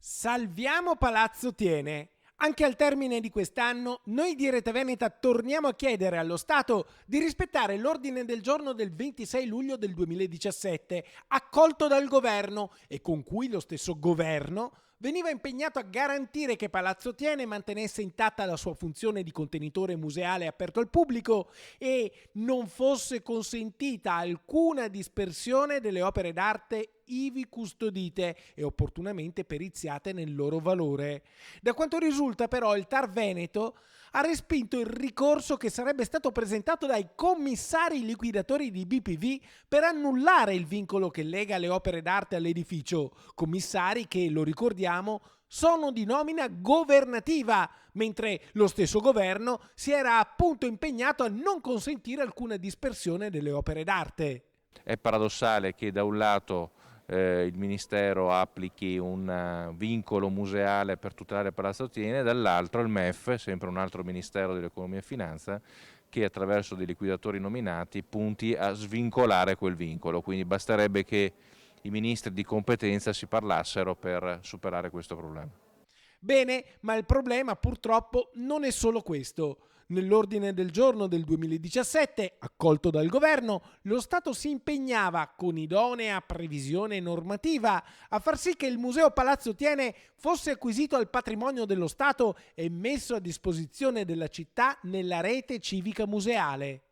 Salviamo Palazzo Thiene. Anche al termine di quest'anno, noi di Rete Veneta torniamo a chiedere allo Stato di rispettare l'ordine del giorno del 26 luglio del 2017, accolto dal governo e con cui lo stesso governo veniva impegnato a garantire che Palazzo Thiene mantenesse intatta la sua funzione di contenitore museale aperto al pubblico e non fosse consentita alcuna dispersione delle opere d'arte ivi custodite e opportunamente periziate nel loro valore. Da quanto risulta però il TAR Veneto ha respinto il ricorso che sarebbe stato presentato dai commissari liquidatori di BPV per annullare il vincolo che lega le opere d'arte all'edificio, commissari che, lo ricordiamo, sono di nomina governativa, mentre lo stesso governo si era appunto impegnato a non consentire alcuna dispersione delle opere d'arte. È paradossale che da un lato il Ministero applichi un vincolo museale per tutelare Palazzo Thiene, dall'altro il MEF, sempre un altro Ministero dell'Economia e Finanza, che attraverso dei liquidatori nominati punti a svincolare quel vincolo. Quindi basterebbe che i ministri di competenza si parlassero per superare questo problema. Bene, ma il problema purtroppo non è solo questo. Nell'ordine del giorno del 2017, accolto dal governo, lo Stato si impegnava, con idonea previsione normativa, a far sì che il Museo Palazzo Thiene fosse acquisito al patrimonio dello Stato e messo a disposizione della città nella rete civica museale.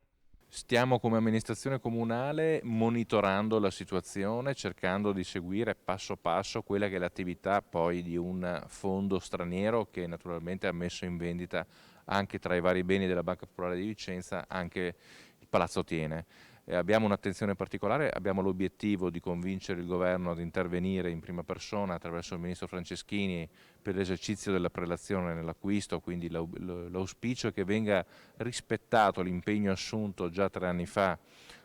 Stiamo come amministrazione comunale monitorando la situazione, cercando di seguire passo passo quella che è l'attività poi di un fondo straniero che naturalmente ha messo in vendita anche tra i vari beni della Banca Popolare di Vicenza anche il Palazzo Thiene. Abbiamo un'attenzione particolare, abbiamo l'obiettivo di convincere il governo ad intervenire in prima persona attraverso il ministro Franceschini per l'esercizio della prelazione nell'acquisto, quindi l'auspicio è che venga rispettato l'impegno assunto già 3 anni fa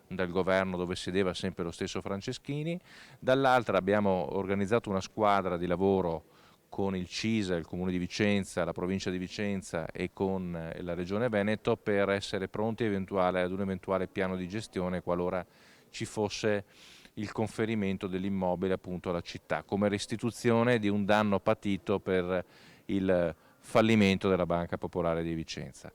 dal governo dove sedeva sempre lo stesso Franceschini. Dall'altra abbiamo organizzato una squadra di lavoro con il CISA, il Comune di Vicenza, la Provincia di Vicenza e con la Regione Veneto per essere pronti ad un eventuale piano di gestione qualora ci fosse il conferimento dell'immobile appunto alla città, come restituzione di un danno patito per il fallimento della Banca Popolare di Vicenza.